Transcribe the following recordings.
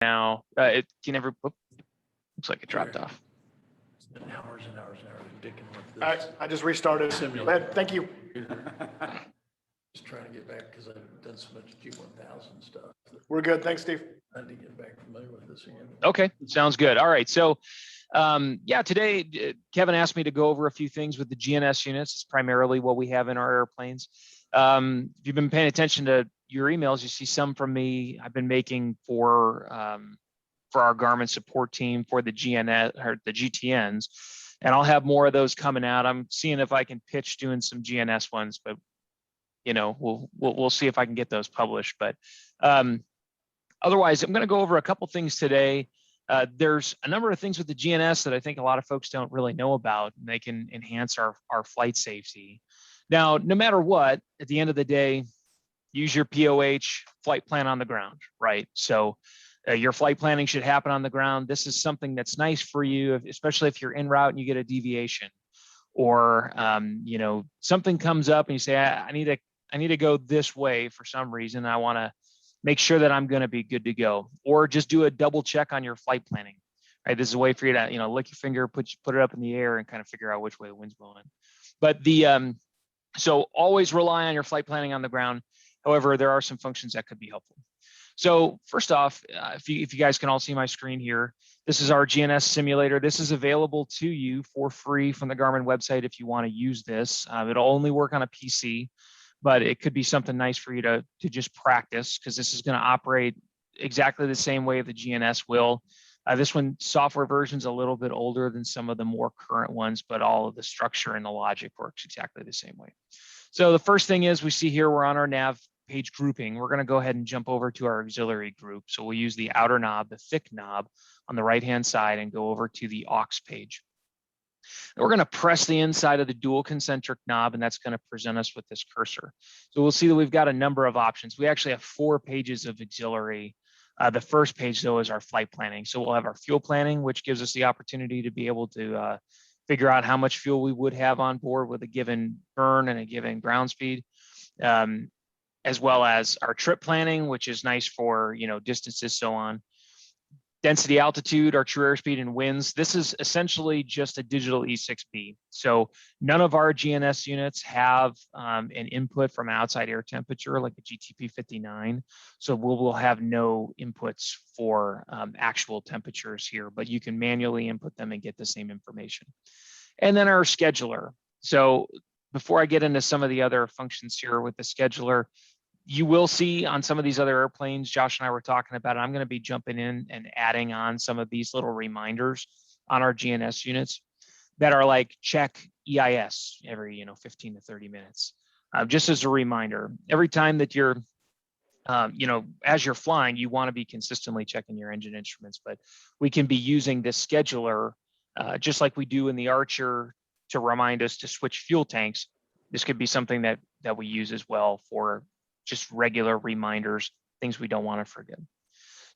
now. It can never. Looks like it dropped off. It's been hours and hours and hours dicking with this. All right, I just restarted. Simulator. Thank you. Just trying to get back because I've done so much G1000 stuff. We're good. Thanks, Steve. I need to get back familiar with this again. Okay, sounds good. All right, so yeah, today Kevin asked me to go over a few things with the GNS units. It's primarily what we have in our airplanes. If you've been paying attention to your emails, you see some from me. I've been making for our Garmin support team for the GNS or the GTNs, and I'll have more of those coming out. I'm seeing if I can pitch doing some GNS ones, but you know, we'll see if I can get those published. But otherwise, I'm going to go over a couple things today. There's a number of things with the GNS that I think a lot of folks don't really know about, and they can enhance our flight safety. Now, no matter what, at the end of the day, use your POH flight plan on the ground, right? So your flight planning should happen on the ground. This is something that's nice for you, especially if you're en route and you get a deviation, or you know, something comes up and you say, I need to go this way for some reason. I want to make sure that I'm going to be good to go, or just do a double check on your flight planning. Right, this is a way for you to, you know, lick your finger, put it up in the air, and kind of figure out which way the wind's blowing. But the so always rely on your flight planning on the ground. However, there are some functions that could be helpful. So first off, if you guys can all see my screen here, this is our GNS simulator. This is available to you for free from the Garmin website if you want to use this. It'll only work on a PC, but it could be something nice for you to just practice, because this is going to operate exactly the same way the GNS will. This one, software version's a little bit older than some of the more current ones, but all of the structure and the logic works exactly the same way. So the first thing is, we see here we're on our nav page grouping. We're going to go ahead and jump over to our auxiliary group. So we'll use the outer knob, the thick knob on the right-hand side, and go over to the aux page. Then we're going to press the inside of the dual concentric knob, and that's going to present us with this cursor. So we'll see that we've got a number of options. We actually have 4 pages of auxiliary. The first page, though, is our flight planning. So we'll have our fuel planning, which gives us the opportunity to be able to figure out how much fuel we would have on board with a given burn and a given ground speed, as well as our trip planning, which is nice for, you know, distances, so on. Density, altitude, our true airspeed, and winds. This is essentially just a digital E6B. So none of our GNS units have an input from outside air temperature like a GTP 59. So we'll have no inputs for actual temperatures here, but you can manually input them and get the same information. And then our scheduler. So before I get into some of the other functions here with the scheduler, you will see on some of these other airplanes, Josh and I were talking about it, I'm going to be jumping in and adding on some of these little reminders on our GNS units that are like check EIS every 15 to 30 minutes. Just as a reminder, every time that you're, as you're flying, you want to be consistently checking your engine instruments, but we can be using this scheduler just like we do in the Archer to remind us to switch fuel tanks. This could be something that we use as well for just regular reminders, things we don't want to forget.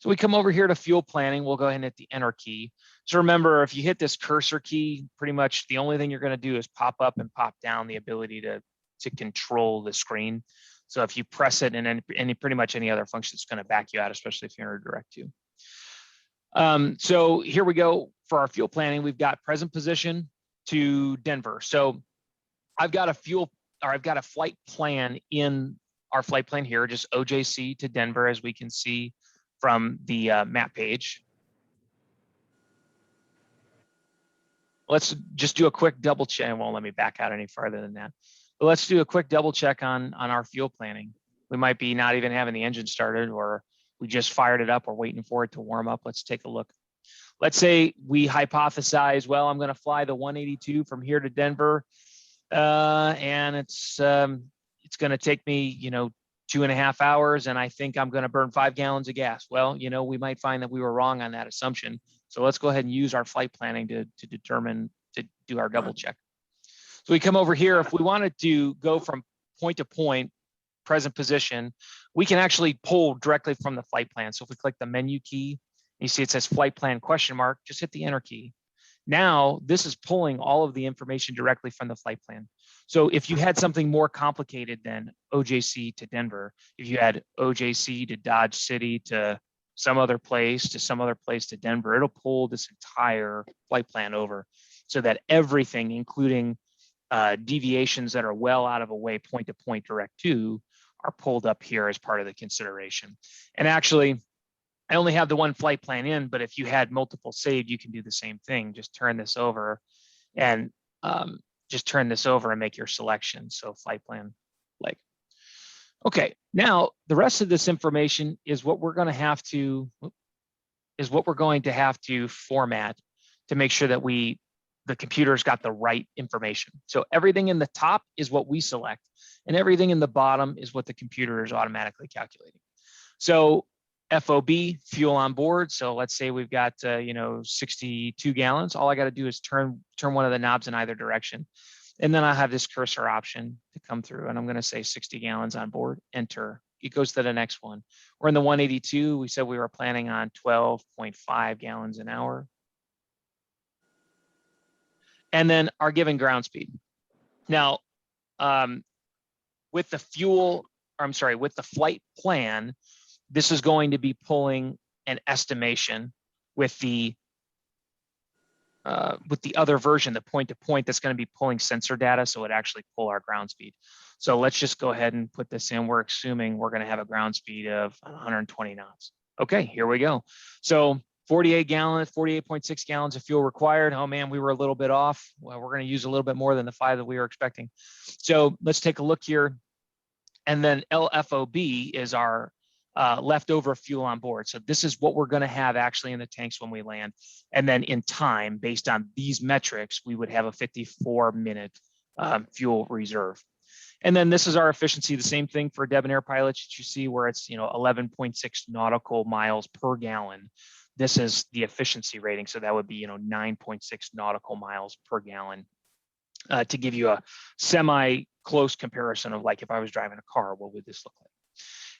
So we come over here to fuel planning. We'll go ahead and hit the enter key. So remember, if you hit this cursor key, pretty much the only thing you're going to do is pop up and pop down the ability to control the screen. So if you press it, and then pretty much any other function, it's going to back you out, especially if you're in a direct to. So here we go for our fuel planning. We've got present position to Denver. So I've got a flight plan in our flight plan here, just OJC to Denver, as we can see from the map page. Let's just do a quick double check. It won't let me back out any farther than that. But let's do a quick double check on our fuel planning. We might be not even having the engine started, or we just fired it up. We're waiting for it to warm up. Let's take a look. Let's say we hypothesize, well, I'm going to fly the 182 from here to Denver, and it's going to take me, 2.5 hours, and I think I'm going to burn 5 gallons of gas. Well, we might find that we were wrong on that assumption. So let's go ahead and use our flight planning to determine, to do our double check. So we come over here. If we wanted to go from point to point, present position, we can actually pull directly from the flight plan. So if we click the menu key, you see it says flight plan ? Just hit the enter key. Now, this is pulling all of the information directly from the flight plan. So if you had something more complicated than OJC to Denver, if you had OJC to Dodge City to some other place to some other place to Denver, it'll pull this entire flight plan over so that everything, including deviations that are well out of a way, point to point direct to, are pulled up here as part of the consideration. And actually, I only have the one flight plan in, but if you had multiple saved, you can do the same thing. Just turn this over and make your selection. So flight plan leg. Okay, now the rest of this information is what we're going to have to format to make sure that the computer's got the right information. So everything in the top is what we select, and everything in the bottom is what the computer is automatically calculating. So FOB, fuel on board. So let's say we've got 62 gallons. All I got to do is turn one of the knobs in either direction. And then I have this cursor option to come through, and I'm going to say 60 gallons on board, enter. It goes to the next one. We're in the 182. We said we were planning on 12.5 gallons an hour. And then our given ground speed. Now, with the flight plan, this is going to be pulling an estimation with the other version, the point-to-point, that's going to be pulling sensor data, so it actually pull our ground speed. So let's just go ahead and put this in. We're assuming we're going to have a ground speed of 120 knots. Okay, here we go. So 48.6 gallons of fuel required. Oh man, we were a little bit off. Well, we're going to use a little bit more than the 5 that we were expecting. So let's take a look here. And then LFOB is our leftover fuel on board. So this is what we're going to have actually in the tanks when we land. And then in time, based on these metrics, we would have a 54-minute fuel reserve. And then this is our efficiency, the same thing for debonair pilots that you see where it's 11.6 nautical miles per gallon. This is the efficiency rating. So that would be 9.6 nautical miles per gallon. To give you a semi-close comparison of like if I was driving a car, what would this look like?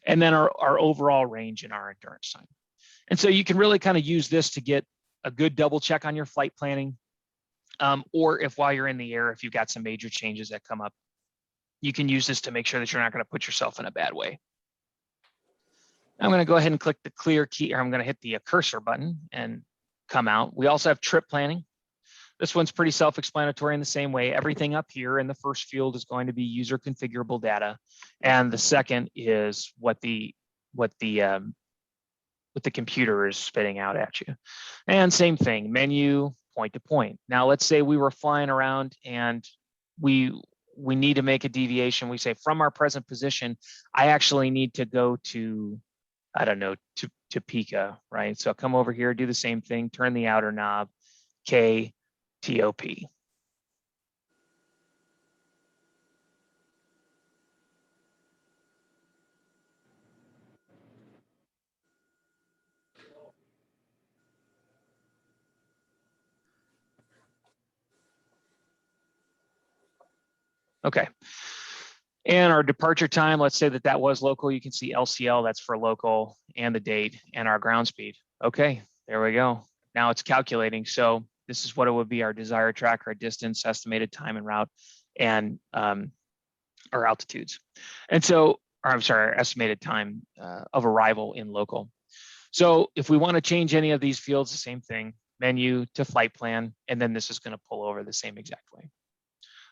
And then our overall range and our endurance time. And so you can really kind of use this to get a good double check on your flight planning. Or if while you're in the air, if you've got some major changes that come up, you can use this to make sure that you're not going to put yourself in a bad way. I'm going to go ahead and click the clear key, or I'm going to hit the cursor button and come out. We also have trip planning. This one's pretty self-explanatory in the same way. Everything up here in the first field is going to be user configurable data, and the second is what the computer is spitting out at you. And same thing, menu, point to point. Now let's say we were flying around and we need to make a deviation. We say from our present position, I actually need to go to, I don't know, to Topeka, right? So come over here, do the same thing, turn the outer knob, K, TOP. Okay. And our departure time, let's say that was local. You can see LCL, that's for local, and the date, and our ground speed. Okay, there we go. Now it's calculating. So this is what it would be: our desired track, our distance, estimated time and route, and our altitudes. And so, or I'm sorry, our estimated time of arrival in local. So if we want to change any of these fields, the same thing, menu to flight plan, and then this is going to pull over the same exact way.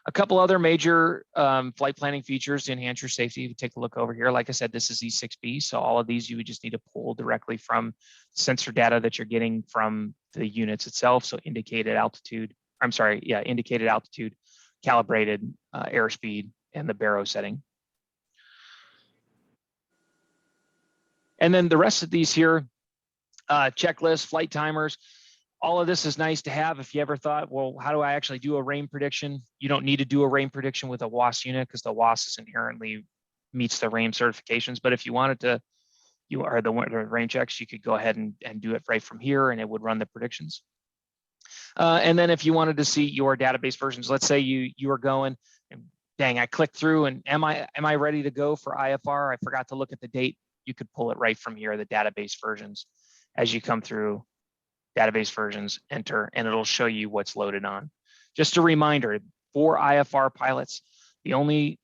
A couple other major flight planning features to enhance your safety. If you take a look over here, like I said, this is E6B. So all of these you would just need to pull directly from sensor data that you're getting from the units itself. So indicated altitude, calibrated airspeed, and the baro setting. And then the rest of these here, checklists, flight timers, all of this is nice to have. If you ever thought, well, how do I actually do a rain prediction? You don't need to do a rain prediction with a WAS unit because the WAS is inherently meets the rain certifications. But if you wanted to, you are the rain checks, you could go ahead and do it right from here, and it would run the predictions. And then if you wanted to see your database versions, let's say you are going, and dang, I clicked through, and am I ready to go for IFR? I forgot to look at the date. You could pull it right from here, the database versions, as you come through. Database versions, enter, and it'll show you what's loaded on. Just a reminder, for IFR pilots, the only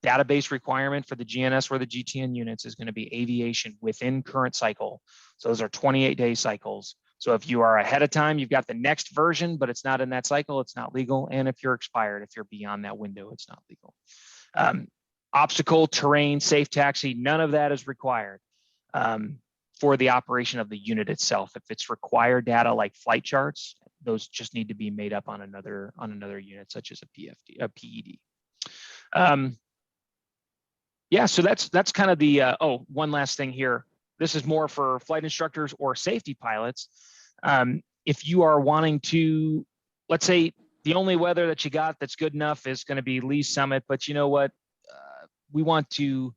database requirement for the GNS or the GTN units is going to be aviation within current cycle. So those are 28-day cycles. So if you are ahead of time, you've got the next version, but it's not in that cycle, it's not legal. And if you're expired, if you're beyond that window, it's not legal. Obstacle, terrain, safe taxi, none of that is required for the operation of the unit itself. If it's required data like flight charts, those just need to be made up on another unit, such as a PED. Yeah, so that's kind of the, one last thing here. This is more for flight instructors or safety pilots. If you are wanting to, let's say the only weather that you got that's good enough is going to be Lee Summit, but you know what? We want to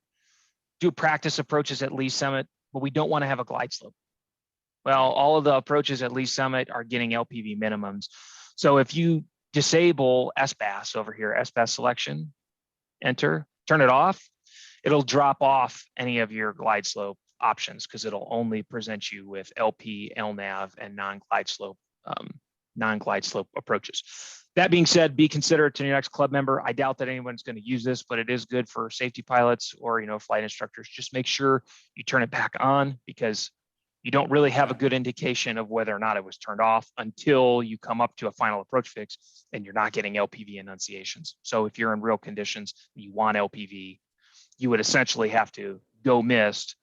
do practice approaches at Lee Summit, but we don't want to have a glide slope. Well, all of the approaches at Lee Summit are getting LPV minimums. So if you disable SBAS over here, SBAS selection, enter, turn it off, it'll drop off any of your glide slope options because it'll only present you with LP, LNAV, and non-glide slope approaches. That being said, be considerate to your next club member. I doubt that anyone's going to use this, but it is good for safety pilots or flight instructors. Just make sure you turn it back on because you don't really have a good indication of whether or not it was turned off until you come up to a final approach fix and you're not getting LPV enunciations. So if you're in real conditions, you want LPV, you would essentially have to go missed,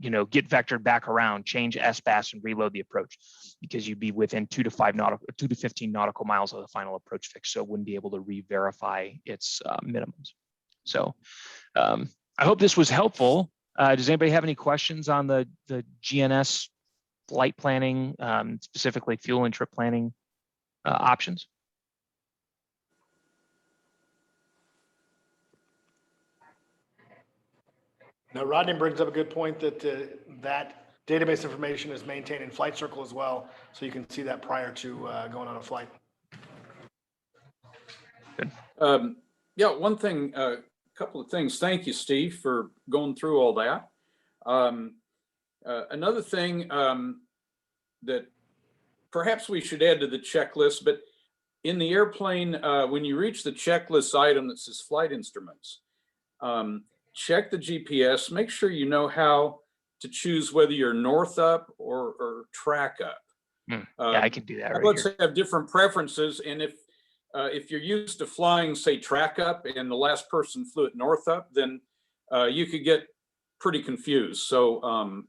get vectored back around, change SBAS and reload the approach because you'd be within 2 to 15 nautical miles of the final approach fix. So it wouldn't be able to re-verify its minimums. So I hope this was helpful. Does anybody have any questions on the GNS flight planning, specifically fuel and trip planning options? Now, Rodney brings up a good point that that database information is maintained in Flight Circle as well, so you can see that prior to going on a flight. Yeah, one thing, a couple of things. Thank you, Steve, for going through all that. Another thing that perhaps we should add to the checklist, but in the airplane, when you reach the checklist item that says flight instruments, check the GPS, make sure you know how to choose whether you're north up or track up. Yeah, I can do that right Pilots here. have different preferences, and if you're used to flying, say, track up, and the last person flew it north up, then you could get pretty confused. So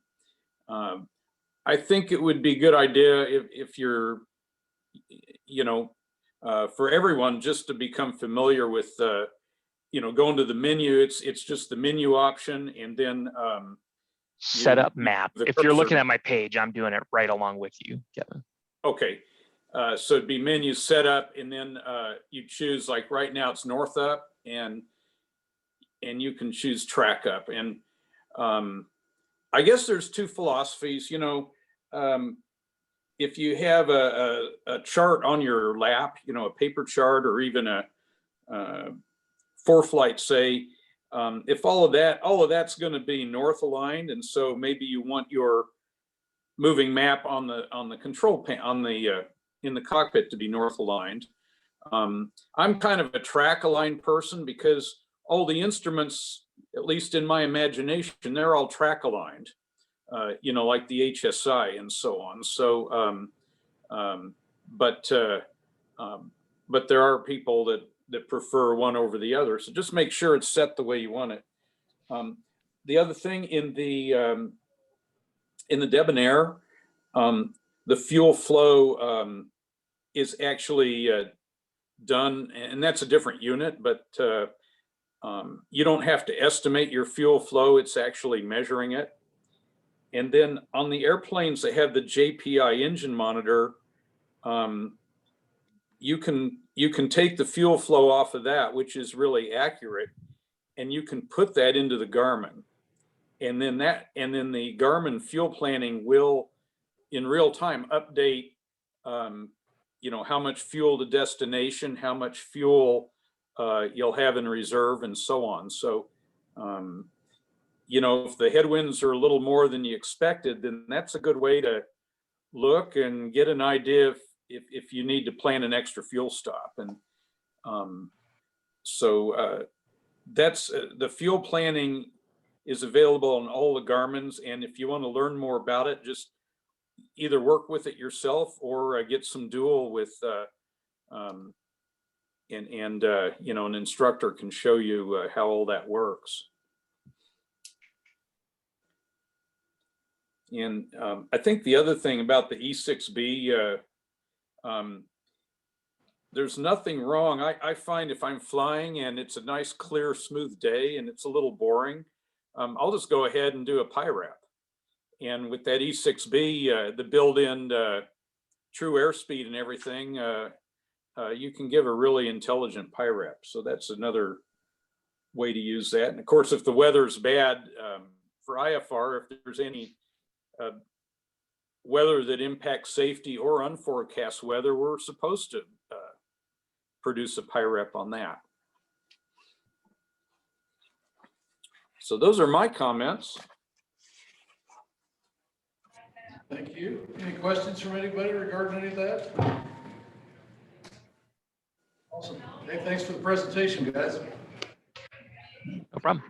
I think it would be a good idea if you're, for everyone just to become familiar with going to the menu. It's just the menu option, and then set up map. If you're looking at my page, I'm doing it right along with you, Kevin. Okay, so it'd be menu setup, and then you choose, like right now it's north up, and you can choose track up. And I guess there's two philosophies. If you have a chart on your lap, a paper chart, or even a ForeFlight, say, if all of that's going to be north aligned, and so maybe you want your moving map on the control panel in the cockpit to be north aligned. I'm kind of a track aligned person because all the instruments, at least in my imagination, they're all track aligned, like the HSI and so on. So, but there are people that prefer one over the other. So just make sure it's set the way you want it. The other thing in the Debonair, the fuel flow is actually done, and that's a different unit, but you don't have to estimate your fuel flow. It's actually measuring it. And then on the airplanes that have the JPI engine monitor, you can take the fuel flow off of that, which is really accurate, and you can put that into the Garmin. And then the Garmin fuel planning will, in real time, update, how much fuel to destination, how much fuel you'll have in reserve, and so on. So, if the headwinds are a little more than you expected, then that's a good way to look and get an idea if you need to plan an extra fuel stop. And that's the fuel planning is available on all the Garmins. And if you want to learn more about it, just either work with it yourself or get some dual with, you know, an instructor can show you how all that works. And I think the other thing about the E6B, there's nothing wrong. I find if I'm flying and it's a nice, clear, smooth day and it's a little boring, I'll just go ahead and do a PIRAP. And with that E6B, the built-in true airspeed and everything, you can give a really intelligent PIRAP. So that's another way to use that. And of course, if the weather's bad, for IFR, if there's any weather that impacts safety or unforecast weather, we're supposed to produce a PIRAP on that. So those are my comments. Thank you. Any questions from anybody regarding any of that? Awesome. Hey, thanks for the presentation, guys. No problem.